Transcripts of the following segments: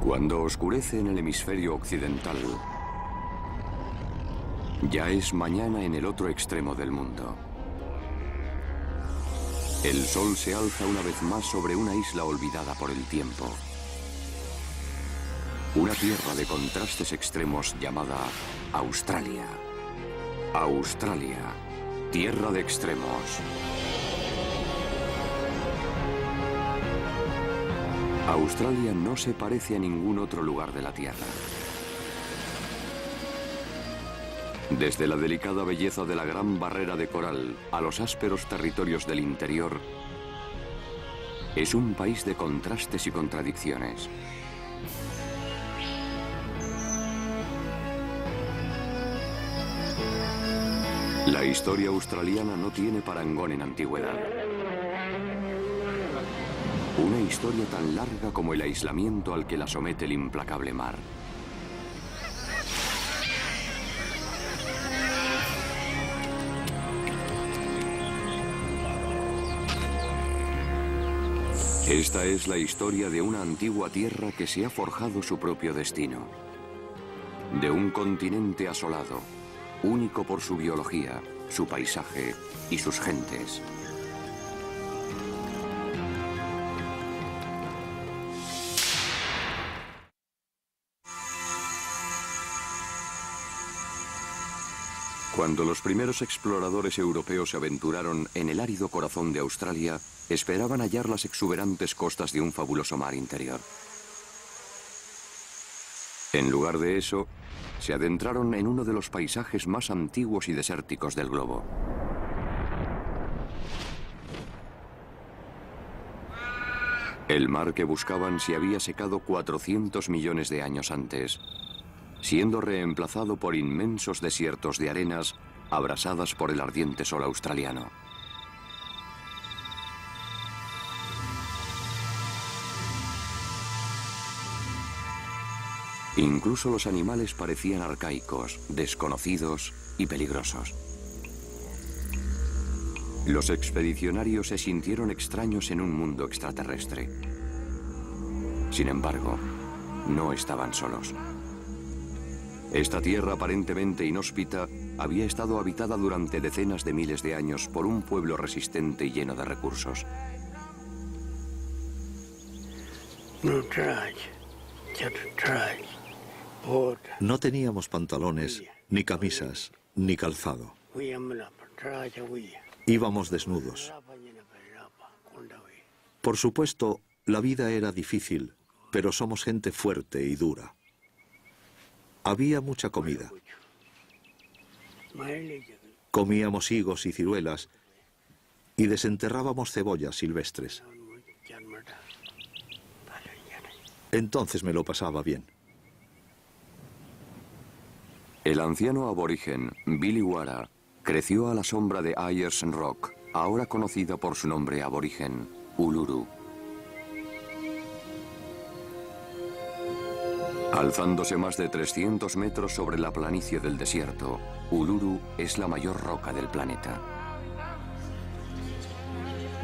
Cuando oscurece en el hemisferio occidental, ya es mañana en el otro extremo del mundo. El sol se alza una vez más sobre una isla olvidada por el tiempo. Una tierra de contrastes extremos llamada Australia. Australia, tierra de extremos. Australia no se parece a ningún otro lugar de la Tierra. Desde la delicada belleza de la gran barrera de coral a los ásperos territorios del interior, es un país de contrastes y contradicciones. La historia australiana no tiene parangón en antigüedad. Una historia tan larga como el aislamiento al que la somete el implacable mar. Esta es la historia de una antigua tierra que se ha forjado su propio destino. De un continente asolado, único por su biología, su paisaje y sus gentes. Cuando los primeros exploradores europeos se aventuraron en el árido corazón de Australia, esperaban hallar las exuberantes costas de un fabuloso mar interior. En lugar de eso, se adentraron en uno de los paisajes más antiguos y desérticos del globo. El mar que buscaban se había secado 400 millones de años antes, siendo reemplazado por inmensos desiertos de arenas abrasadas por el ardiente sol australiano. Incluso los animales parecían arcaicos, desconocidos y peligrosos. Los expedicionarios se sintieron extraños en un mundo extraterrestre. Sin embargo, no estaban solos. Esta tierra aparentemente inhóspita había estado habitada durante decenas de miles de años por un pueblo resistente y lleno de recursos. No teníamos pantalones, ni camisas, ni calzado. Íbamos desnudos. Por supuesto, la vida era difícil, pero somos gente fuerte y dura. Había mucha comida. Comíamos higos y ciruelas y desenterrábamos cebollas silvestres. Entonces me lo pasaba bien. El anciano aborigen Billy Wara creció a la sombra de Ayers Rock, ahora conocida por su nombre aborigen, Uluru. Alzándose más de 300 metros sobre la planicie del desierto, Uluru es la mayor roca del planeta.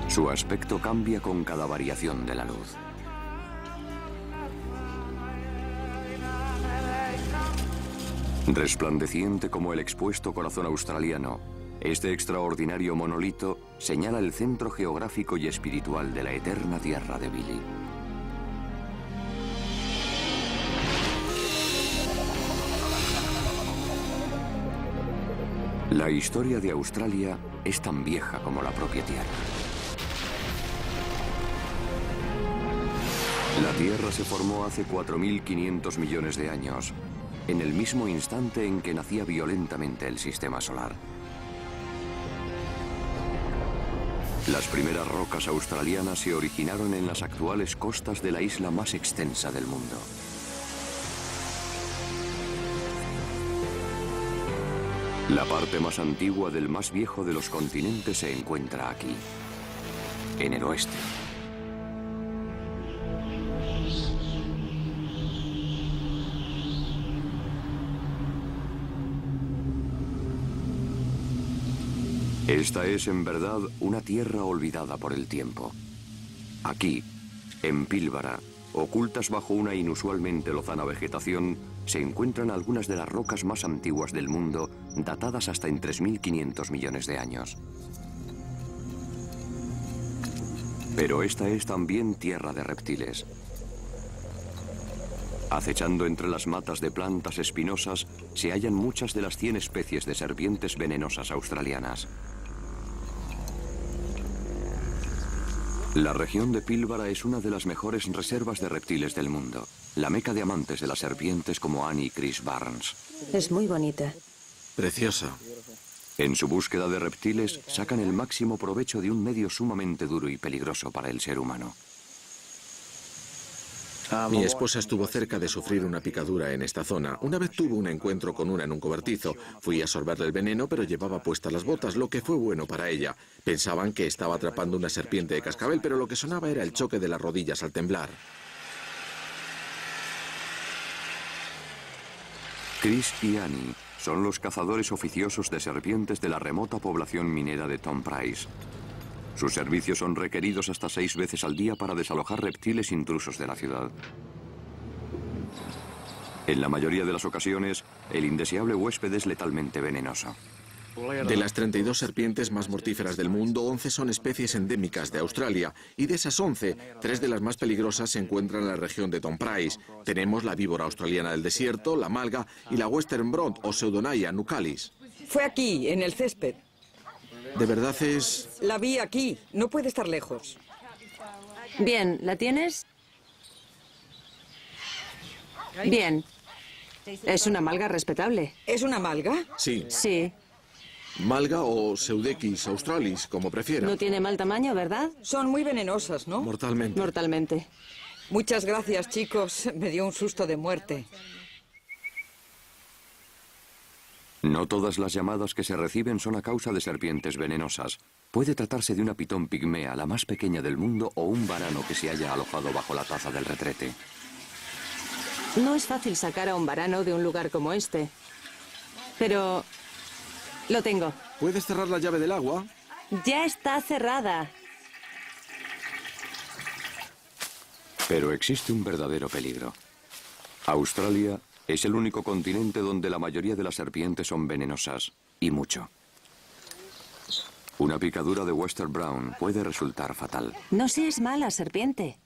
Su aspecto cambia con cada variación de la luz. Resplandeciente como el expuesto corazón australiano, este extraordinario monolito señala el centro geográfico y espiritual de la eterna tierra de Billy. La historia de Australia es tan vieja como la propia Tierra. La Tierra se formó hace 4.500 millones de años, en el mismo instante en que nacía violentamente el sistema solar. Las primeras rocas australianas se originaron en las actuales costas de la isla más extensa del mundo. La parte más antigua del más viejo de los continentes se encuentra aquí, en el oeste. Esta es en verdad una tierra olvidada por el tiempo. Aquí, en Pilbara, ocultas bajo una inusualmente lozana vegetación, se encuentran algunas de las rocas más antiguas del mundo, datadas hasta en 3.500 millones de años. Pero esta es también tierra de reptiles. Acechando entre las matas de plantas espinosas, se hallan muchas de las 100 especies de serpientes venenosas australianas. La región de Pilbara es una de las mejores reservas de reptiles del mundo, la meca de amantes de las serpientes como Annie y Chris Barnes. Es muy bonita. Preciosa. En su búsqueda de reptiles, sacan el máximo provecho de un medio sumamente duro y peligroso para el ser humano. Mi esposa estuvo cerca de sufrir una picadura en esta zona. Una vez tuvo un encuentro con una en un cobertizo. Fui a sorberle el veneno, pero llevaba puestas las botas, lo que fue bueno para ella. Pensaban que estaba atrapando una serpiente de cascabel, pero lo que sonaba era el choque de las rodillas al temblar. Chris y Annie son los cazadores oficiosos de serpientes de la remota población minera de Tom Price. Sus servicios son requeridos hasta 6 veces al día para desalojar reptiles intrusos de la ciudad. En la mayoría de las ocasiones, el indeseable huésped es letalmente venenoso. De las 32 serpientes más mortíferas del mundo, 11 son especies endémicas de Australia. Y de esas 11, 3 de las más peligrosas se encuentran en la región de Tom Price. Tenemos la víbora australiana del desierto, la malga y la Western Brown o Pseudonaia nucalis. Fue aquí, en el césped. ¿De verdad es...? La vi aquí. No puede estar lejos. Bien, ¿la tienes? Bien. Es una malga respetable. ¿Es una malga? Sí. Sí. Malga o Pseudechis australis, como prefiera. No tiene mal tamaño, ¿verdad? Son muy venenosas, ¿no? Mortalmente. Mortalmente. Muchas gracias, chicos. Me dio un susto de muerte. No todas las llamadas que se reciben son a causa de serpientes venenosas. Puede tratarse de una pitón pigmea, la más pequeña del mundo, o un varano que se haya alojado bajo la taza del retrete. No es fácil sacar a un varano de un lugar como este. Pero... lo tengo. ¿Puedes cerrar la llave del agua? Ya está cerrada. Pero existe un verdadero peligro. Australia es el único continente donde la mayoría de las serpientes son venenosas, y mucho. Una picadura de Western Brown puede resultar fatal. No seas mala, serpiente.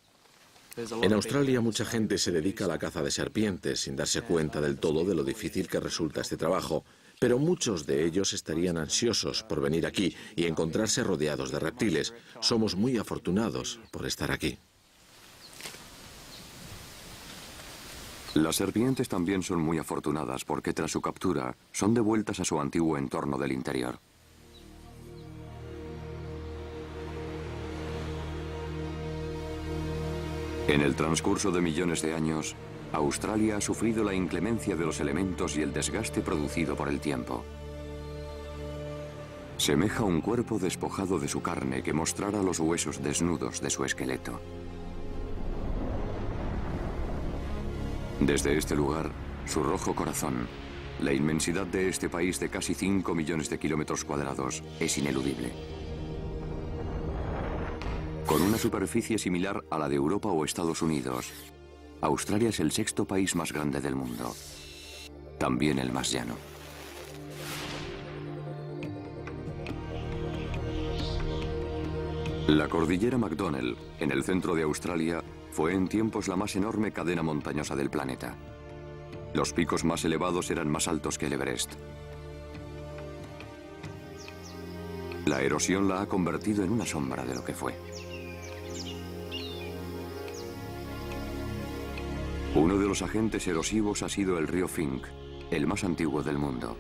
En Australia mucha gente se dedica a la caza de serpientes sin darse cuenta del todo de lo difícil que resulta este trabajo. Pero muchos de ellos estarían ansiosos por venir aquí y encontrarse rodeados de reptiles. Somos muy afortunados por estar aquí. Las serpientes también son muy afortunadas porque tras su captura son devueltas a su antiguo entorno del interior. En el transcurso de millones de años, Australia ha sufrido la inclemencia de los elementos y el desgaste producido por el tiempo. Semeja un cuerpo despojado de su carne que mostrara los huesos desnudos de su esqueleto. Desde este lugar, su rojo corazón, la inmensidad de este país de casi 5 millones de kilómetros cuadrados, es ineludible. Con una superficie similar a la de Europa o Estados Unidos, Australia es el 6º país más grande del mundo, también el más llano. La cordillera McDonnell, en el centro de Australia, fue en tiempos la más enorme cadena montañosa del planeta. Los picos más elevados eran más altos que el Everest. La erosión la ha convertido en una sombra de lo que fue. Uno de los agentes erosivos ha sido el río Finke, el más antiguo del mundo.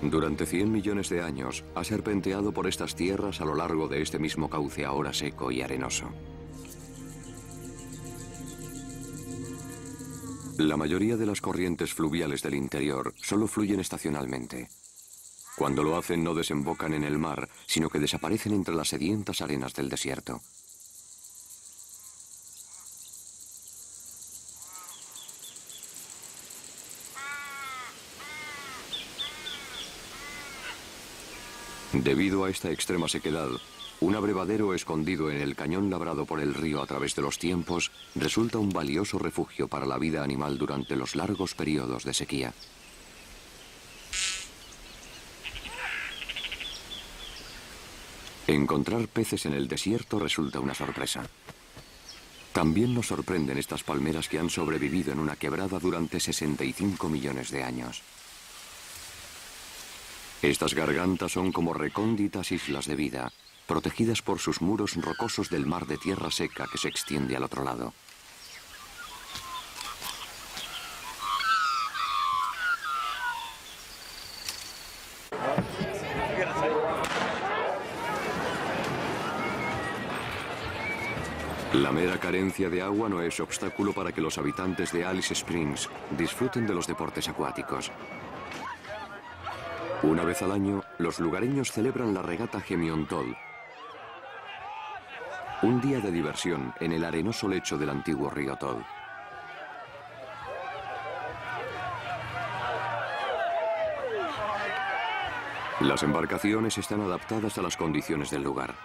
Durante 100 millones de años ha serpenteado por estas tierras a lo largo de este mismo cauce ahora seco y arenoso. La mayoría de las corrientes fluviales del interior solo fluyen estacionalmente. Cuando lo hacen no desembocan en el mar, sino que desaparecen entre las sedientas arenas del desierto. Debido a esta extrema sequedad, Un abrevadero escondido en el cañón labrado por el río a través de los tiempos resulta un valioso refugio para la vida animal durante los largos periodos de sequía. Encontrar peces en el desierto resulta una sorpresa. También nos sorprenden estas palmeras que han sobrevivido en una quebrada durante 65 millones de años. Estas gargantas son como recónditas islas de vida, protegidas por sus muros rocosos del mar de tierra seca que se extiende al otro lado. La mera carencia de agua no es obstáculo para que los habitantes de Alice Springs disfruten de los deportes acuáticos. Una vez al año, los lugareños celebran la regata Gemiontol, un día de diversión en el arenoso lecho del antiguo río Todd. Las embarcaciones están adaptadas a las condiciones del lugar.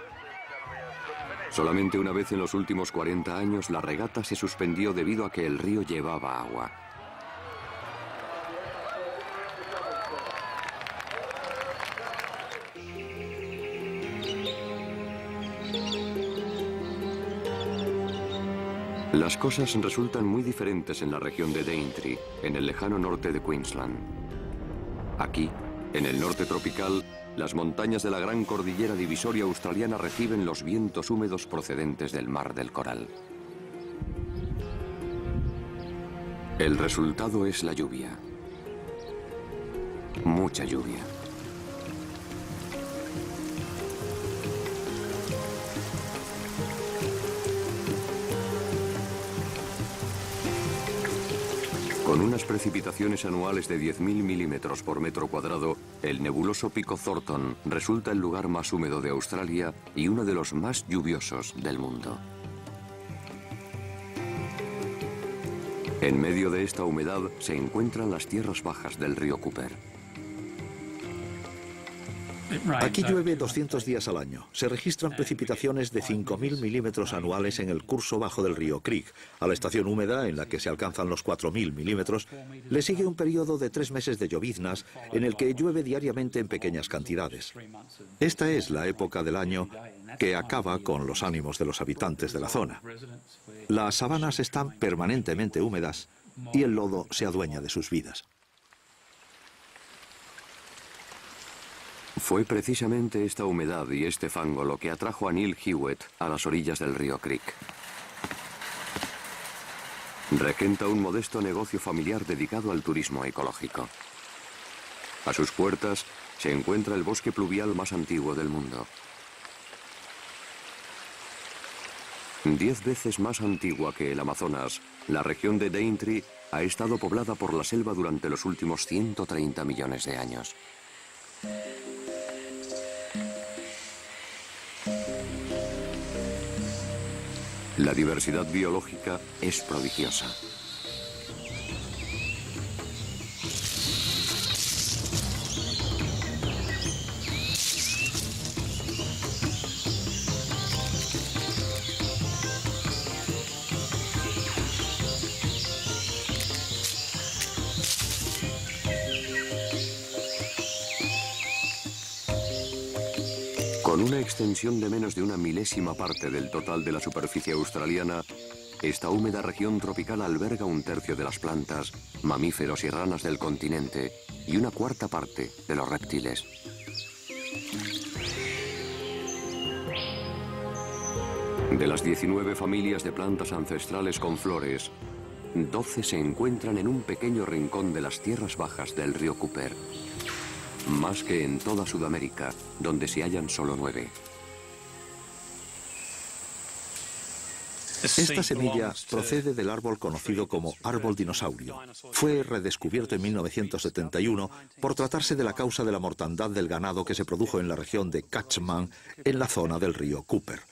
Solamente una vez en los últimos 40 años la regata se suspendió debido a que el río llevaba agua. Las cosas resultan muy diferentes en la región de Daintree, en el lejano norte de Queensland. Aquí, en el norte tropical, las montañas de la Gran Cordillera Divisoria Australiana reciben los vientos húmedos procedentes del Mar del Coral. El resultado es la lluvia. Mucha lluvia. Con unas precipitaciones anuales de 10.000 milímetros por metro cuadrado, el nebuloso Pico Thornton resulta el lugar más húmedo de Australia y uno de los más lluviosos del mundo. En medio de esta humedad se encuentran las tierras bajas del río Cooper. Aquí llueve 200 días al año. Se registran precipitaciones de 5.000 milímetros anuales en el curso bajo del río Creek. A la estación húmeda, en la que se alcanzan los 4.000 milímetros, le sigue un periodo de 3 meses de lloviznas en el que llueve diariamente en pequeñas cantidades. Esta es la época del año que acaba con los ánimos de los habitantes de la zona. Las sabanas están permanentemente húmedas y el lodo se adueña de sus vidas. Fue precisamente esta humedad y este fango lo que atrajo a Neil Hewitt a las orillas del río Creek. Regenta un modesto negocio familiar dedicado al turismo ecológico. A sus puertas se encuentra el bosque pluvial más antiguo del mundo. 10 veces más antigua que el Amazonas, la región de Daintree ha estado poblada por la selva durante los últimos 130 millones de años. La diversidad biológica es prodigiosa. Con una extensión de menos de una milésima parte del total de la superficie australiana, esta húmeda región tropical alberga 1/3 de las plantas, mamíferos y ranas del continente y 1/4 parte de los reptiles. De las 19 familias de plantas ancestrales con flores, 12 se encuentran en un pequeño rincón de las tierras bajas del río Cooper. Más que en toda Sudamérica, donde se hallan solo 9. Esta semilla procede del árbol conocido como árbol dinosaurio. Fue redescubierto en 1971 por tratarse de la causa de la mortandad del ganado que se produjo en la región de Catchman, en la zona del río Cooper.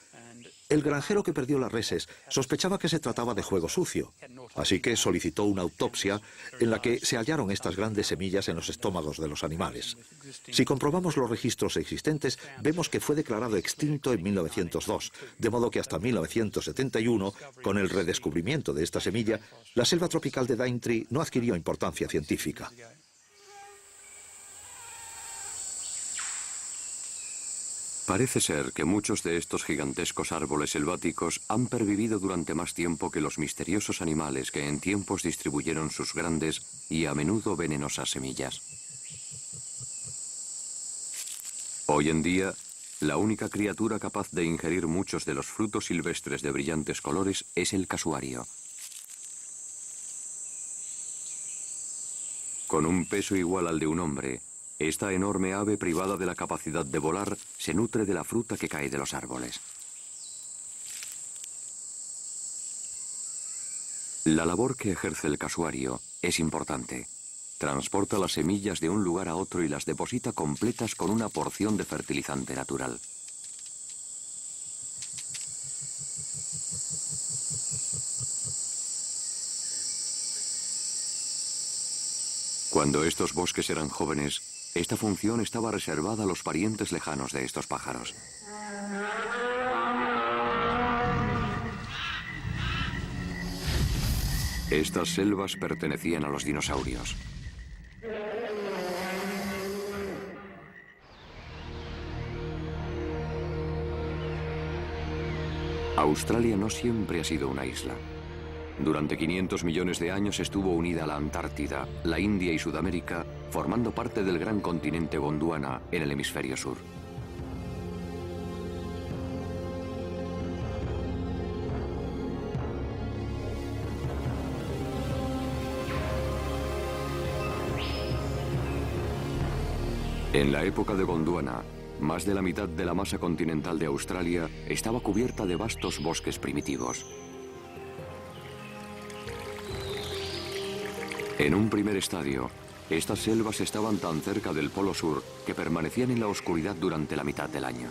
El granjero que perdió las reses sospechaba que se trataba de juego sucio, así que solicitó una autopsia en la que se hallaron estas grandes semillas en los estómagos de los animales. Si comprobamos los registros existentes, vemos que fue declarado extinto en 1902, de modo que hasta 1971, con el redescubrimiento de esta semilla, la selva tropical de Daintree no adquirió importancia científica. Parece ser que muchos de estos gigantescos árboles selváticos han pervivido durante más tiempo que los misteriosos animales que en tiempos distribuyeron sus grandes y a menudo venenosas semillas. Hoy en día, la única criatura capaz de ingerir muchos de los frutos silvestres de brillantes colores es el casuario. Con un peso igual al de un hombre, esta enorme ave privada de la capacidad de volar se nutre de la fruta que cae de los árboles. La labor que ejerce el casuario es importante. Transporta las semillas de un lugar a otro y las deposita completas con una porción de fertilizante natural. Cuando estos bosques eran jóvenes, esta función estaba reservada a los parientes lejanos de estos pájaros. Estas selvas pertenecían a los dinosaurios. Australia no siempre ha sido una isla. Durante 500 millones de años estuvo unida a la Antártida, la India y Sudamérica, formando parte del gran continente Gondwana en el hemisferio sur. En la época de Gondwana, más de la mitad de la masa continental de Australia estaba cubierta de vastos bosques primitivos. En un primer estadio, estas selvas estaban tan cerca del Polo Sur que permanecían en la oscuridad durante la mitad del año.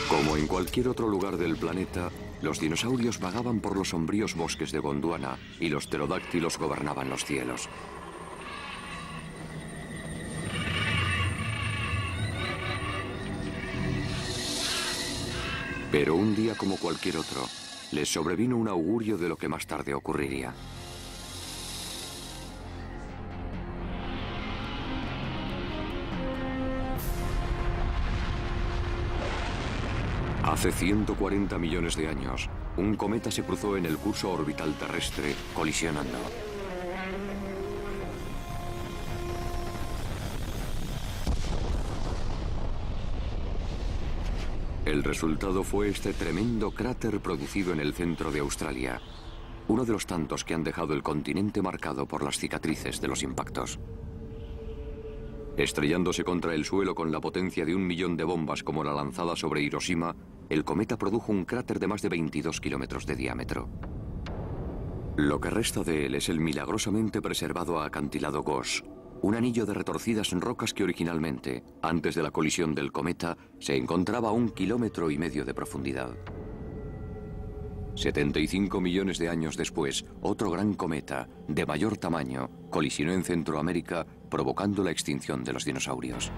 Como en cualquier otro lugar del planeta, los dinosaurios vagaban por los sombríos bosques de Gondwana y los pterodáctilos gobernaban los cielos. Pero un día como cualquier otro, les sobrevino un augurio de lo que más tarde ocurriría. Hace 140 millones de años, un cometa se cruzó en el curso orbital terrestre, colisionando. El resultado fue este tremendo cráter producido en el centro de Australia, uno de los tantos que han dejado el continente marcado por las cicatrices de los impactos. Estrellándose contra el suelo con la potencia de 1 millón de bombas como la lanzada sobre Hiroshima, el cometa produjo un cráter de más de 22 kilómetros de diámetro. Lo que resta de él es el milagrosamente preservado acantilado Gauss, un anillo de retorcidas rocas que originalmente, antes de la colisión del cometa, se encontraba a 1,5 kilómetros de profundidad. 75 millones de años después, otro gran cometa, de mayor tamaño, colisionó en Centroamérica, provocando la extinción de los dinosaurios.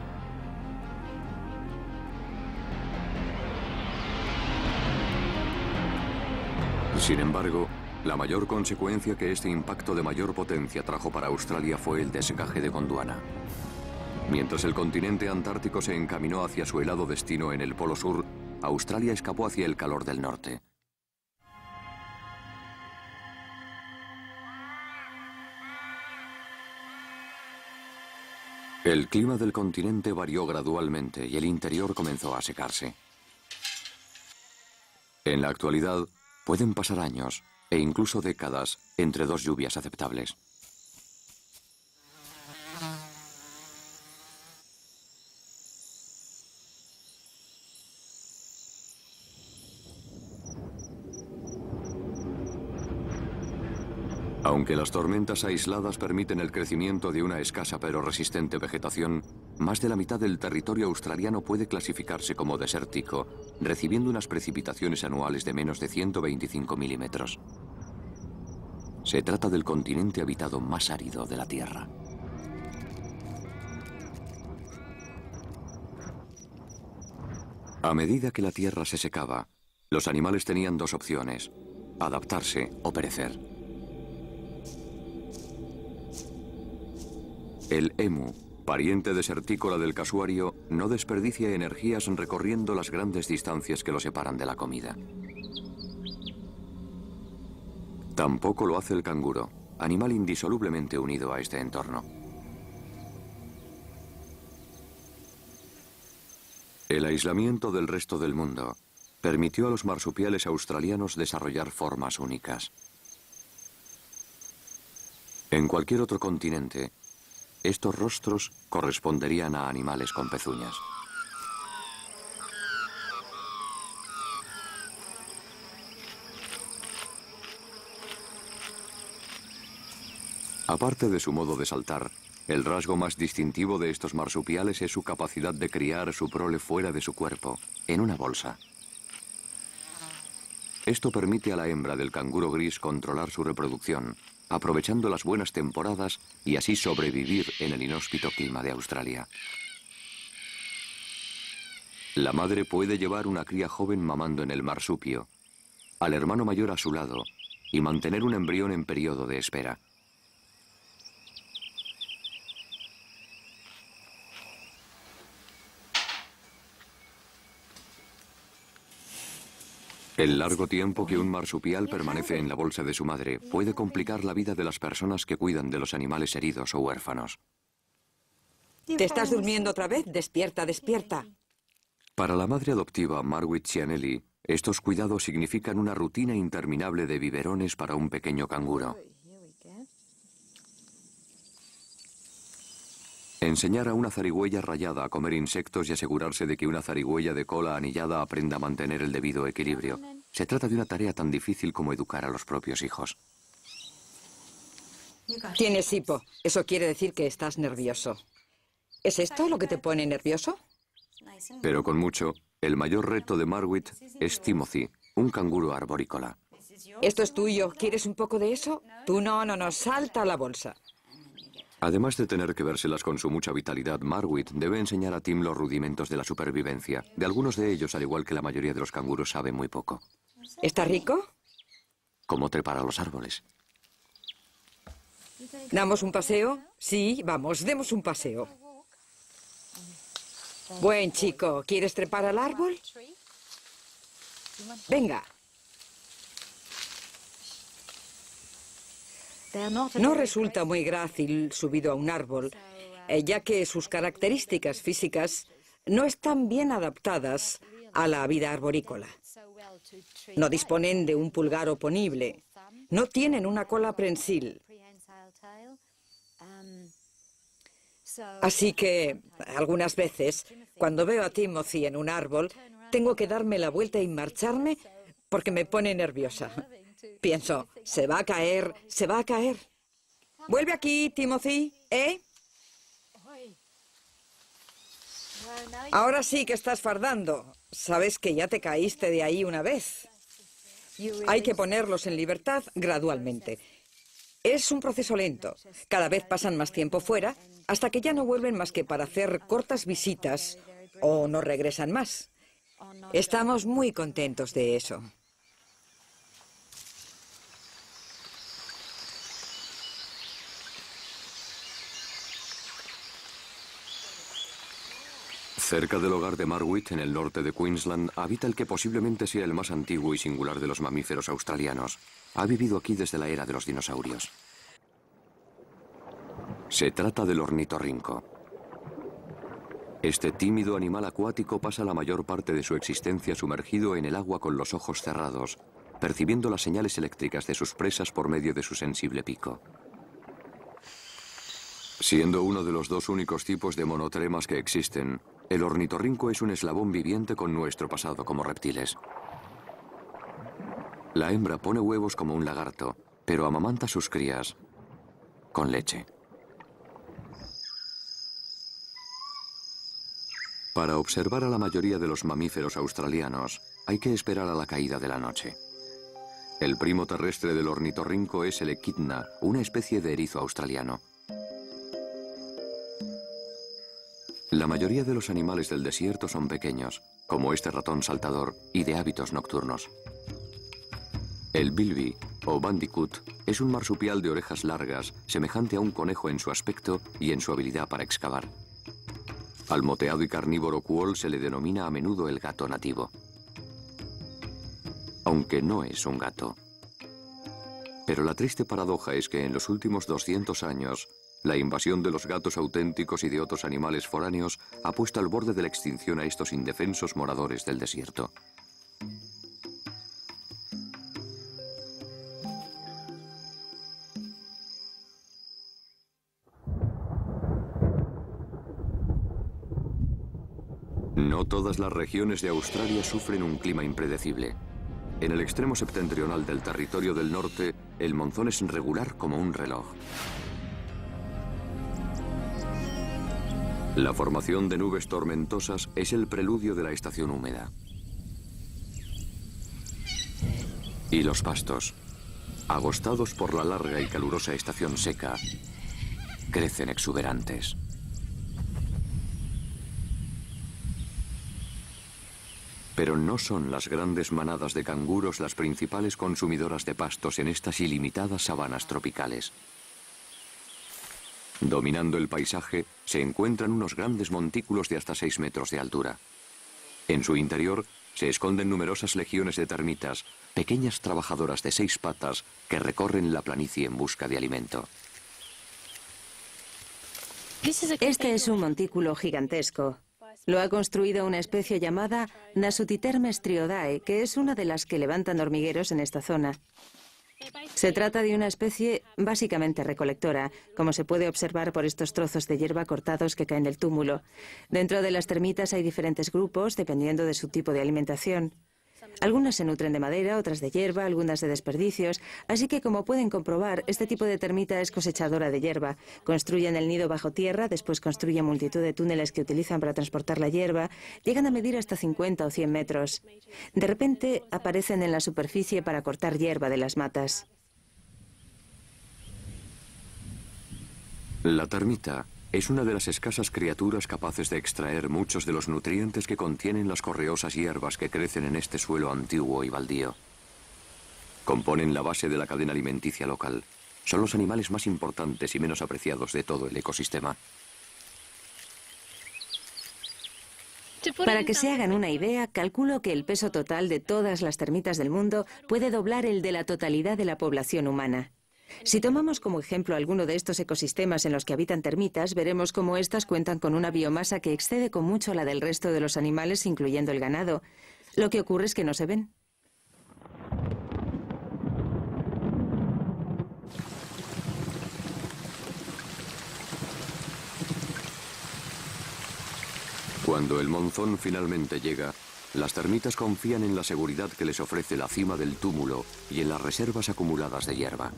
Sin embargo, la mayor consecuencia que este impacto de mayor potencia trajo para Australia fue el desencaje de Gondwana. Mientras el continente antártico se encaminó hacia su helado destino en el Polo Sur, Australia escapó hacia el calor del norte. El clima del continente varió gradualmente y el interior comenzó a secarse. En la actualidad, pueden pasar años e incluso décadas entre dos lluvias aceptables. Aunque las tormentas aisladas permiten el crecimiento de una escasa pero resistente vegetación, más de la mitad del territorio australiano puede clasificarse como desértico, recibiendo unas precipitaciones anuales de menos de 125 milímetros. Se trata del continente habitado más árido de la Tierra. A medida que la Tierra se secaba, los animales tenían dos opciones: adaptarse o perecer. El emu, pariente desertícola del casuario, no desperdicia energías recorriendo las grandes distancias que lo separan de la comida. Tampoco lo hace el canguro, animal indisolublemente unido a este entorno. El aislamiento del resto del mundo permitió a los marsupiales australianos desarrollar formas únicas. En cualquier otro continente, estos rostros corresponderían a animales con pezuñas. Aparte de su modo de saltar, el rasgo más distintivo de estos marsupiales es su capacidad de criar su prole fuera de su cuerpo, en una bolsa. Esto permite a la hembra del canguro gris controlar su reproducción, aprovechando las buenas temporadas y así sobrevivir en el inhóspito clima de Australia. La madre puede llevar una cría joven mamando en el marsupio, al hermano mayor a su lado y mantener un embrión en periodo de espera. El largo tiempo que un marsupial permanece en la bolsa de su madre puede complicar la vida de las personas que cuidan de los animales heridos o huérfanos. ¿Te estás durmiendo otra vez? Despierta, despierta. Para la madre adoptiva Margaret Cianelli, estos cuidados significan una rutina interminable de biberones para un pequeño canguro. Enseñar a una zarigüeya rayada a comer insectos y asegurarse de que una zarigüeya de cola anillada aprenda a mantener el debido equilibrio. Se trata de una tarea tan difícil como educar a los propios hijos. Tienes hipo. Eso quiere decir que estás nervioso. ¿Es esto lo que te pone nervioso? Pero con mucho, el mayor reto de Margaret es Timothy, un canguro arborícola. Esto es tuyo. ¿Quieres un poco de eso? Tú no, salta a la bolsa. Además de tener que vérselas con su mucha vitalidad, Margaret debe enseñar a Tim los rudimentos de la supervivencia. De algunos de ellos, al igual que la mayoría de los canguros, sabe muy poco. ¿Está rico? Cómo trepar a los árboles. ¿Damos un paseo? Sí, vamos, demos un paseo. Buen chico, ¿quieres trepar al árbol? Venga. No resulta muy grácil subido a un árbol, ya que sus características físicas no están bien adaptadas a la vida arborícola. No disponen de un pulgar oponible, no tienen una cola prensil. Así que, algunas veces, cuando veo a Timothy en un árbol, tengo que darme la vuelta y marcharme porque me pone nerviosa. Pienso, se va a caer, se va a caer. Vuelve aquí, Timothy, ¿eh? Ahora sí que estás fardando. Sabes que ya te caíste de ahí una vez. Hay que ponerlos en libertad gradualmente. Es un proceso lento. Cada vez pasan más tiempo fuera hasta que ya no vuelven más que para hacer cortas visitas o no regresan más. Estamos muy contentos de eso. Cerca del hogar de Margaret, en el norte de Queensland, habita el que posiblemente sea el más antiguo y singular de los mamíferos australianos. Ha vivido aquí desde la era de los dinosaurios. Se trata del ornitorrinco. Este tímido animal acuático pasa la mayor parte de su existencia sumergido en el agua con los ojos cerrados, percibiendo las señales eléctricas de sus presas por medio de su sensible pico. Siendo uno de los dos únicos tipos de monotremas que existen, el ornitorrinco es un eslabón viviente con nuestro pasado como reptiles. La hembra pone huevos como un lagarto, pero amamanta a sus crías con leche. Para observar a la mayoría de los mamíferos australianos, hay que esperar a la caída de la noche. El primo terrestre del ornitorrinco es el equidna, una especie de erizo australiano. La mayoría de los animales del desierto son pequeños, como este ratón saltador, y de hábitos nocturnos. El bilby, o bandicoot, es un marsupial de orejas largas, semejante a un conejo en su aspecto y en su habilidad para excavar. Al moteado y carnívoro cuol se le denomina a menudo el gato nativo. Aunque no es un gato. Pero la triste paradoja es que en los últimos 200 años, la invasión de los gatos auténticos y de otros animales foráneos ha puesto al borde de la extinción a estos indefensos moradores del desierto. No todas las regiones de Australia sufren un clima impredecible. En el extremo septentrional del territorio del norte, el monzón es regular como un reloj. La formación de nubes tormentosas es el preludio de la estación húmeda. Y los pastos, agostados por la larga y calurosa estación seca, crecen exuberantes. Pero no son las grandes manadas de canguros las principales consumidoras de pastos en estas ilimitadas sabanas tropicales. Dominando el paisaje se encuentran unos grandes montículos de hasta 6 metros de altura. En su interior se esconden numerosas legiones de termitas, pequeñas trabajadoras de 6 patas que recorren la planicie en busca de alimento. Este es un montículo gigantesco. Lo ha construido una especie llamada Nasutitermes triodae, que es una de las que levantan hormigueros en esta zona. Se trata de una especie básicamente recolectora, como se puede observar por estos trozos de hierba cortados que caen del túmulo. Dentro de las termitas hay diferentes grupos, dependiendo de su tipo de alimentación. Algunas se nutren de madera, otras de hierba, algunas de desperdicios. Así que, como pueden comprobar, este tipo de termita es cosechadora de hierba. Construyen el nido bajo tierra, después construyen multitud de túneles que utilizan para transportar la hierba. Llegan a medir hasta 50 o 100 metros. De repente, aparecen en la superficie para cortar hierba de las matas. La termita es una de las escasas criaturas capaces de extraer muchos de los nutrientes que contienen las correosas hierbas que crecen en este suelo antiguo y baldío. Componen la base de la cadena alimenticia local. Son los animales más importantes y menos apreciados de todo el ecosistema. Para que se hagan una idea, calculo que el peso total de todas las termitas del mundo puede doblar el de la totalidad de la población humana. Si tomamos como ejemplo alguno de estos ecosistemas en los que habitan termitas, veremos cómo éstas cuentan con una biomasa que excede con mucho la del resto de los animales, incluyendo el ganado. Lo que ocurre es que no se ven. Cuando el monzón finalmente llega, las termitas confían en la seguridad que les ofrece la cima del túmulo y en las reservas acumuladas de hierba.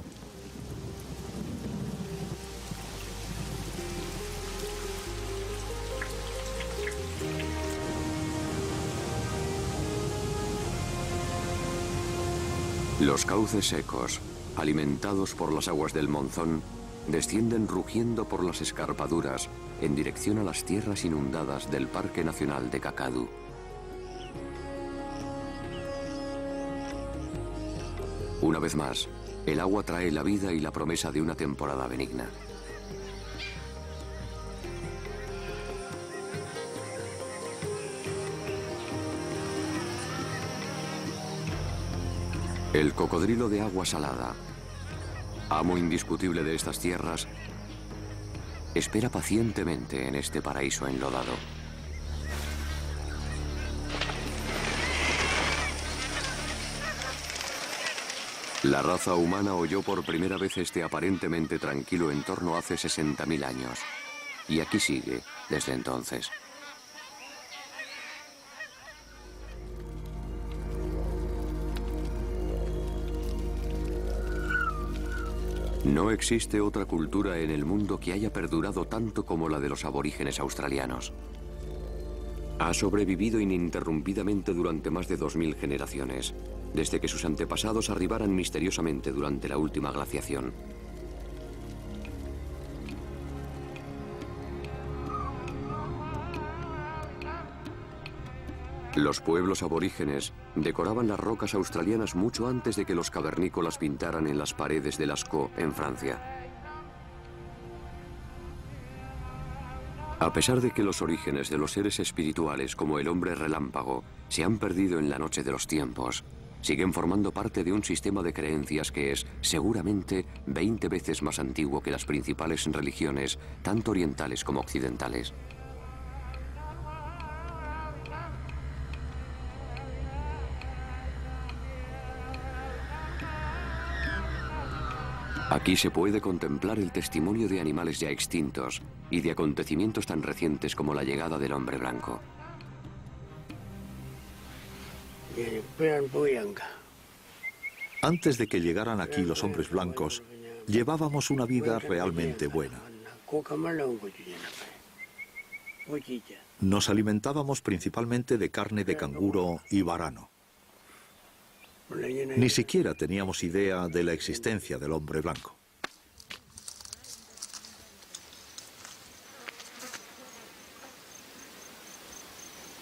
Los cauces secos, alimentados por las aguas del monzón, descienden rugiendo por las escarpaduras en dirección a las tierras inundadas del Parque Nacional de Kakadu. Una vez más, el agua trae la vida y la promesa de una temporada benigna. El cocodrilo de agua salada, amo indiscutible de estas tierras, espera pacientemente en este paraíso enlodado. La raza humana oyó por primera vez este aparentemente tranquilo entorno hace 60.000 años. Y aquí sigue desde entonces. No existe otra cultura en el mundo que haya perdurado tanto como la de los aborígenes australianos. Ha sobrevivido ininterrumpidamente durante más de 2000 generaciones, desde que sus antepasados arribaran misteriosamente durante la última glaciación. Los pueblos aborígenes decoraban las rocas australianas mucho antes de que los cavernícolas pintaran en las paredes de Lascaux, en Francia. A pesar de que los orígenes de los seres espirituales como el hombre relámpago se han perdido en la noche de los tiempos, siguen formando parte de un sistema de creencias que es, seguramente, 20 veces más antiguo que las principales religiones, tanto orientales como occidentales. Aquí se puede contemplar el testimonio de animales ya extintos y de acontecimientos tan recientes como la llegada del hombre blanco. Antes de que llegaran aquí los hombres blancos, llevábamos una vida realmente buena. Nos alimentábamos principalmente de carne de canguro y varano. Ni siquiera teníamos idea de la existencia del hombre blanco.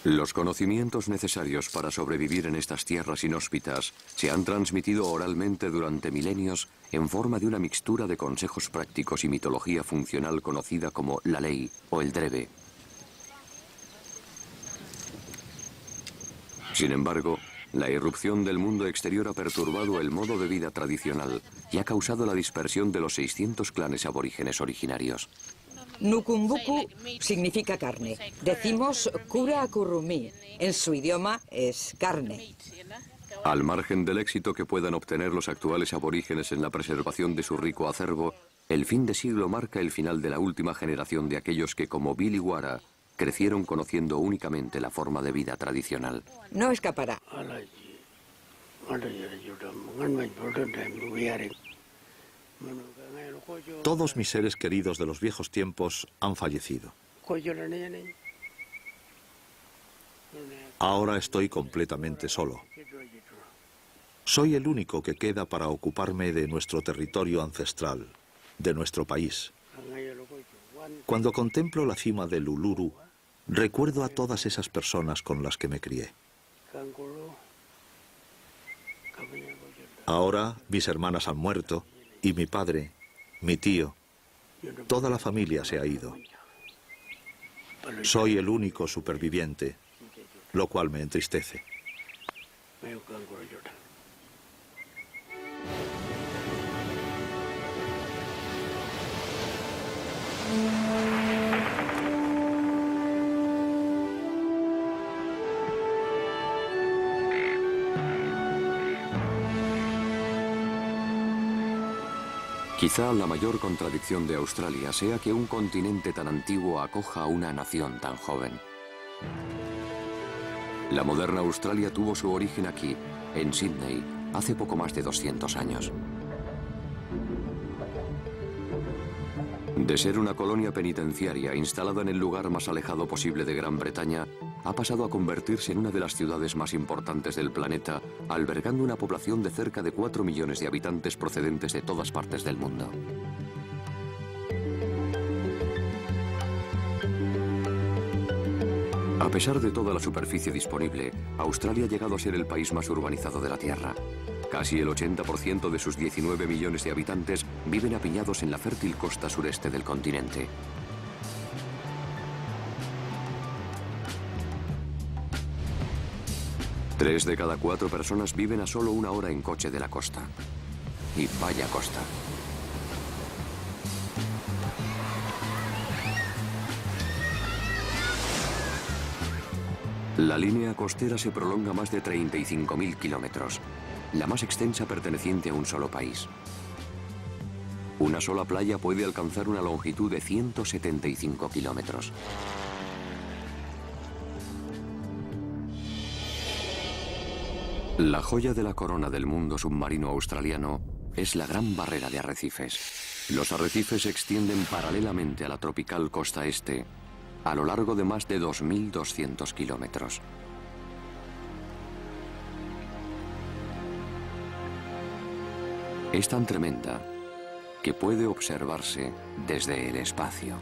Los conocimientos necesarios para sobrevivir en estas tierras inhóspitas se han transmitido oralmente durante milenios en forma de una mixtura de consejos prácticos y mitología funcional conocida como la ley o el dreve. Sin embargo, la irrupción del mundo exterior ha perturbado el modo de vida tradicional y ha causado la dispersión de los 600 clanes aborígenes originarios. Nukumbuku significa carne. Decimos Kura-Kurrumi. En su idioma es carne. Al margen del éxito que puedan obtener los actuales aborígenes en la preservación de su rico acervo, el fin de siglo marca el final de la última generación de aquellos que, como Billy Wara, crecieron conociendo únicamente la forma de vida tradicional. No escapará. Todos mis seres queridos de los viejos tiempos han fallecido. Ahora estoy completamente solo. Soy el único que queda para ocuparme de nuestro territorio ancestral, de nuestro país. Cuando contemplo la cima del Uluru, recuerdo a todas esas personas con las que me crié. Ahora mis hermanas han muerto y mi padre, mi tío, toda la familia se ha ido. Soy el único superviviente, lo cual me entristece. Quizá la mayor contradicción de Australia sea que un continente tan antiguo acoja a una nación tan joven. La moderna Australia tuvo su origen aquí, en Sídney, hace poco más de 200 años. De ser una colonia penitenciaria instalada en el lugar más alejado posible de Gran Bretaña, ha pasado a convertirse en una de las ciudades más importantes del planeta, albergando una población de cerca de 4 millones de habitantes procedentes de todas partes del mundo. A pesar de toda la superficie disponible, Australia ha llegado a ser el país más urbanizado de la Tierra. Casi el 80% de sus 19 millones de habitantes viven apiñados en la fértil costa sureste del continente. Tres de cada 4 personas viven a solo 1 hora en coche de la costa. Y vaya costa. La línea costera se prolonga más de 35.000 kilómetros, la más extensa perteneciente a un solo país. Una sola playa puede alcanzar una longitud de 175 kilómetros. La joya de la corona del mundo submarino australiano es la Gran Barrera de Arrecifes. Los arrecifes se extienden paralelamente a la tropical costa este, a lo largo de más de 2.200 kilómetros. Es tan tremenda que puede observarse desde el espacio.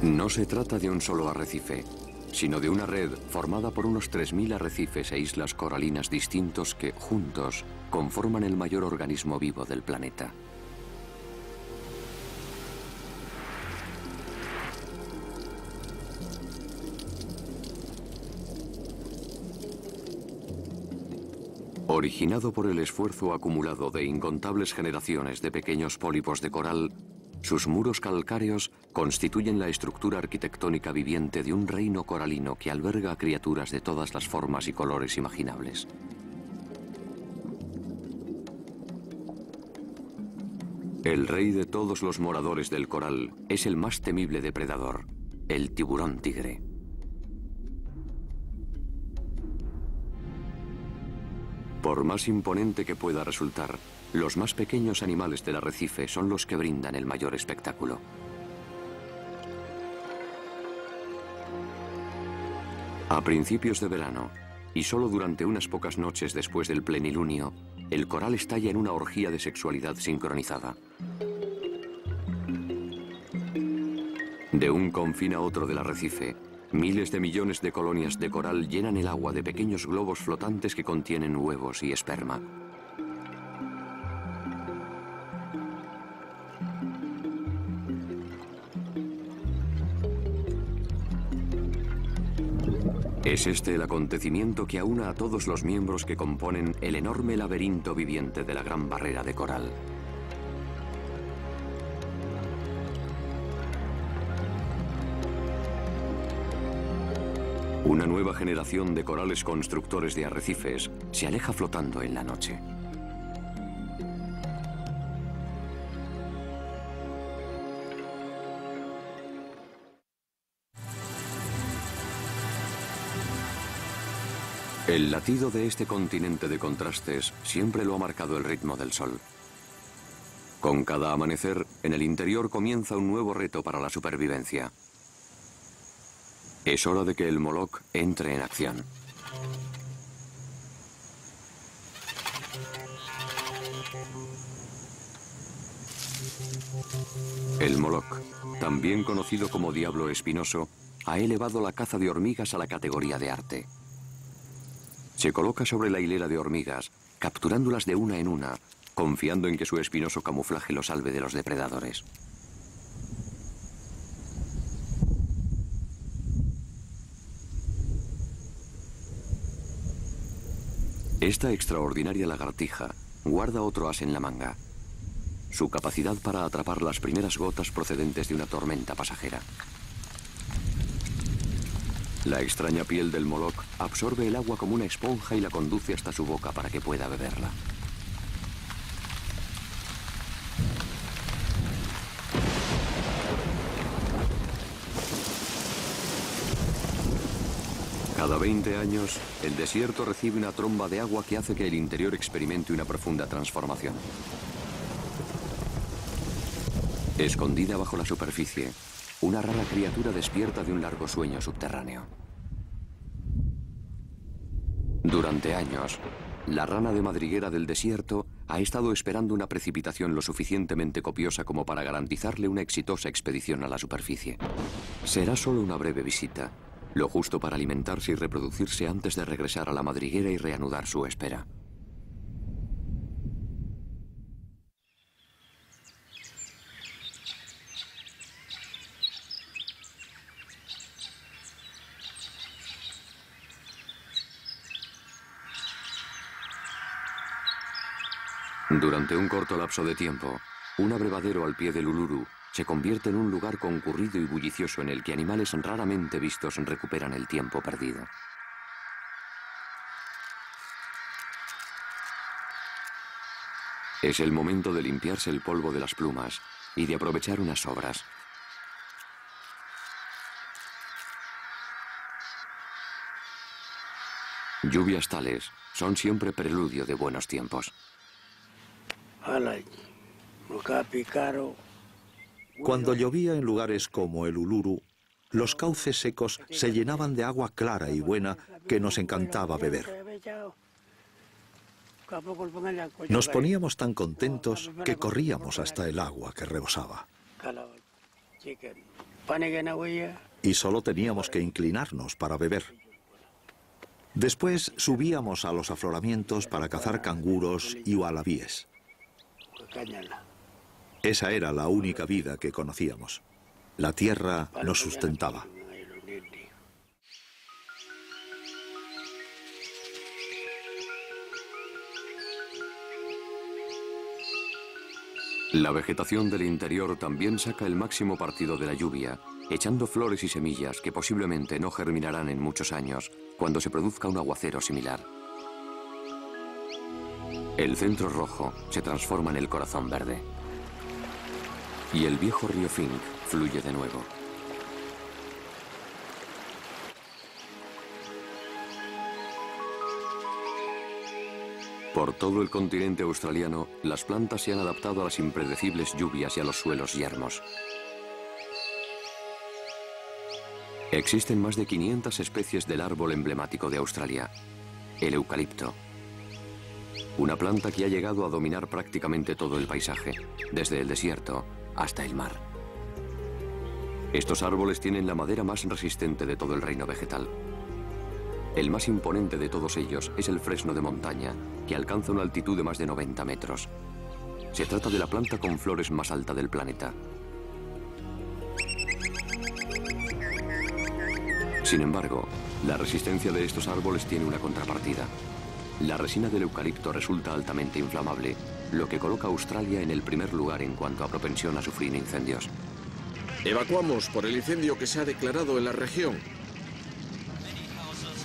No se trata de un solo arrecife, sino de una red formada por unos 3.000 arrecifes e islas coralinas distintos que, juntos, conforman el mayor organismo vivo del planeta. Originado por el esfuerzo acumulado de incontables generaciones de pequeños pólipos de coral, sus muros calcáreos constituyen la estructura arquitectónica viviente de un reino coralino que alberga a criaturas de todas las formas y colores imaginables. El rey de todos los moradores del coral es el más temible depredador, el tiburón tigre. Por más imponente que pueda resultar, los más pequeños animales del arrecife son los que brindan el mayor espectáculo. A principios de verano, y solo durante unas pocas noches después del plenilunio, el coral estalla en una orgía de sexualidad sincronizada. De un confín a otro del arrecife, miles de millones de colonias de coral llenan el agua de pequeños globos flotantes que contienen huevos y esperma. Es este el acontecimiento que aúna a todos los miembros que componen el enorme laberinto viviente de la Gran Barrera de Coral. Una nueva generación de corales constructores de arrecifes se aleja flotando en la noche. El latido de este continente de contrastes siempre lo ha marcado el ritmo del sol. Con cada amanecer, en el interior comienza un nuevo reto para la supervivencia. Es hora de que el Moloch entre en acción. El Moloch, también conocido como diablo espinoso, ha elevado la caza de hormigas a la categoría de arte. Se coloca sobre la hilera de hormigas, capturándolas de una en una, confiando en que su espinoso camuflaje lo salve de los depredadores. Esta extraordinaria lagartija guarda otro as en la manga: su capacidad para atrapar las primeras gotas procedentes de una tormenta pasajera. La extraña piel del Moloch absorbe el agua como una esponja y la conduce hasta su boca para que pueda beberla. Cada 20 años, el desierto recibe una tromba de agua que hace que el interior experimente una profunda transformación. Escondida bajo la superficie, una rara criatura despierta de un largo sueño subterráneo. Durante años, la rana de madriguera del desierto ha estado esperando una precipitación lo suficientemente copiosa como para garantizarle una exitosa expedición a la superficie. Será solo una breve visita, lo justo para alimentarse y reproducirse antes de regresar a la madriguera y reanudar su espera. Durante un corto lapso de tiempo, un abrevadero al pie del Uluru se convierte en un lugar concurrido y bullicioso en el que animales raramente vistos recuperan el tiempo perdido. Es el momento de limpiarse el polvo de las plumas y de aprovechar unas sobras. Lluvias tales son siempre preludio de buenos tiempos. Cuando llovía en lugares como el Uluru, los cauces secos se llenaban de agua clara y buena que nos encantaba beber. Nos poníamos tan contentos que corríamos hasta el agua que rebosaba. Y solo teníamos que inclinarnos para beber. Después subíamos a los afloramientos para cazar canguros y ualabíes. Esa era la única vida que conocíamos. La tierra nos sustentaba. La vegetación del interior también saca el máximo partido de la lluvia, echando flores y semillas que posiblemente no germinarán en muchos años cuando se produzca un aguacero similar. El centro rojo se transforma en el corazón verde. Y el viejo río Fink fluye de nuevo. Por todo el continente australiano, las plantas se han adaptado a las impredecibles lluvias y a los suelos yermos. Existen más de 500 especies del árbol emblemático de Australia, el eucalipto. Una planta que ha llegado a dominar prácticamente todo el paisaje, desde el desierto hasta el mar. Estos árboles tienen la madera más resistente de todo el reino vegetal. El más imponente de todos ellos es el fresno de montaña, que alcanza una altitud de más de 90 metros. Se trata de la planta con flores más alta del planeta. Sin embargo, la resistencia de estos árboles tiene una contrapartida. La resina del eucalipto resulta altamente inflamable, lo que coloca a Australia en el primer lugar en cuanto a propensión a sufrir incendios. Evacuamos por el incendio que se ha declarado en la región.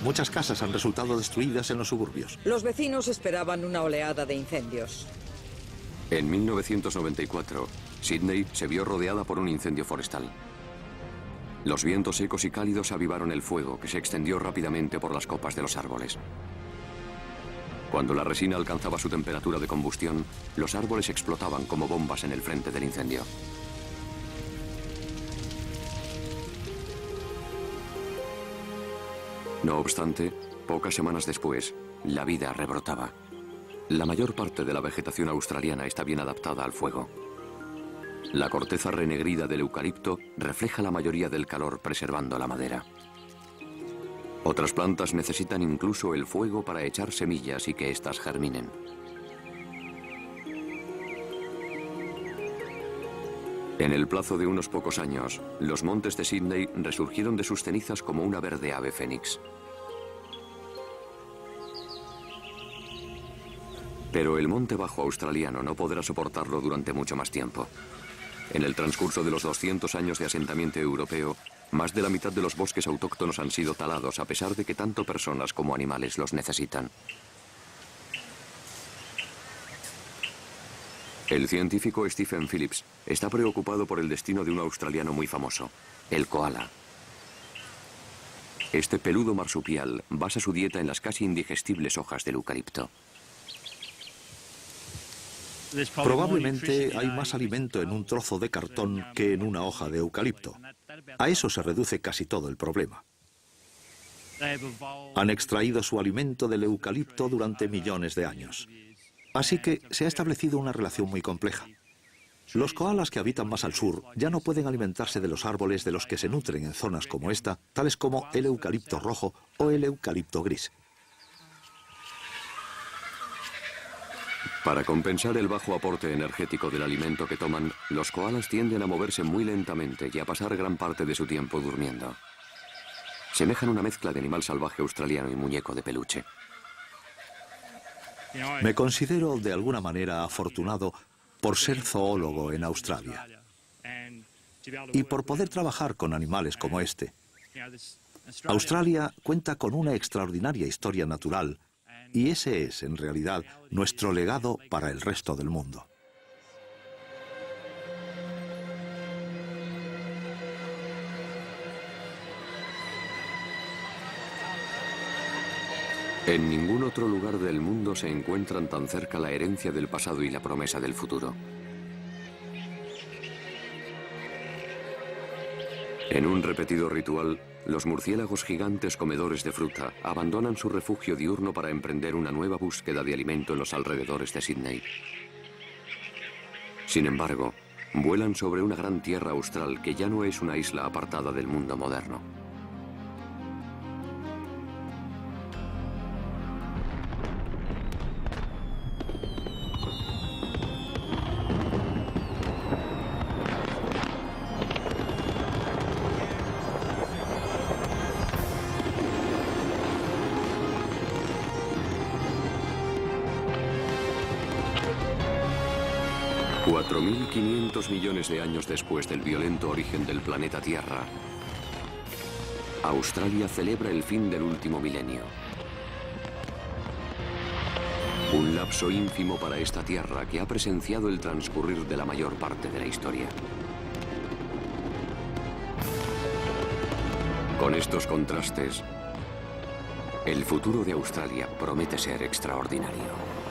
Muchas casas han resultado destruidas en los suburbios. Los vecinos esperaban una oleada de incendios. En 1994, Sydney se vio rodeada por un incendio forestal. Los vientos secos y cálidos avivaron el fuego, que se extendió rápidamente por las copas de los árboles. Cuando la resina alcanzaba su temperatura de combustión, los árboles explotaban como bombas en el frente del incendio. No obstante, pocas semanas después, la vida rebrotaba. La mayor parte de la vegetación australiana está bien adaptada al fuego. La corteza renegrida del eucalipto refleja la mayoría del calor preservando la madera. Otras plantas necesitan incluso el fuego para echar semillas y que éstas germinen. En el plazo de unos pocos años, los montes de Sydney resurgieron de sus cenizas como una verde ave fénix. Pero el monte bajo australiano no podrá soportarlo durante mucho más tiempo. En el transcurso de los 200 años de asentamiento europeo, más de la mitad de los bosques autóctonos han sido talados, a pesar de que tanto personas como animales los necesitan. El científico Stephen Phillips está preocupado por el destino de un australiano muy famoso, el koala. Este peludo marsupial basa su dieta en las casi indigestibles hojas del eucalipto. Probablemente hay más alimento en un trozo de cartón que en una hoja de eucalipto. A eso se reduce casi todo el problema. Han extraído su alimento del eucalipto durante millones de años. Así que se ha establecido una relación muy compleja. Los koalas que habitan más al sur ya no pueden alimentarse de los árboles de los que se nutren en zonas como esta, tales como el eucalipto rojo o el eucalipto gris. Para compensar el bajo aporte energético del alimento que toman, los koalas tienden a moverse muy lentamente y a pasar gran parte de su tiempo durmiendo. Semejan una mezcla de animal salvaje australiano y muñeco de peluche. Me considero de alguna manera afortunado por ser zoólogo en Australia y por poder trabajar con animales como este. Australia cuenta con una extraordinaria historia natural y ese es, en realidad, nuestro legado para el resto del mundo. En ningún otro lugar del mundo se encuentran tan cerca la herencia del pasado y la promesa del futuro. En un repetido ritual, los murciélagos gigantes comedores de fruta abandonan su refugio diurno para emprender una nueva búsqueda de alimento en los alrededores de Sídney. Sin embargo, vuelan sobre una gran tierra austral que ya no es una isla apartada del mundo moderno. $4.500 millones de años después del violento origen del planeta Tierra, Australia celebra el fin del último milenio. Un lapso ínfimo para esta tierra que ha presenciado el transcurrir de la mayor parte de la historia. Con estos contrastes, el futuro de Australia promete ser extraordinario.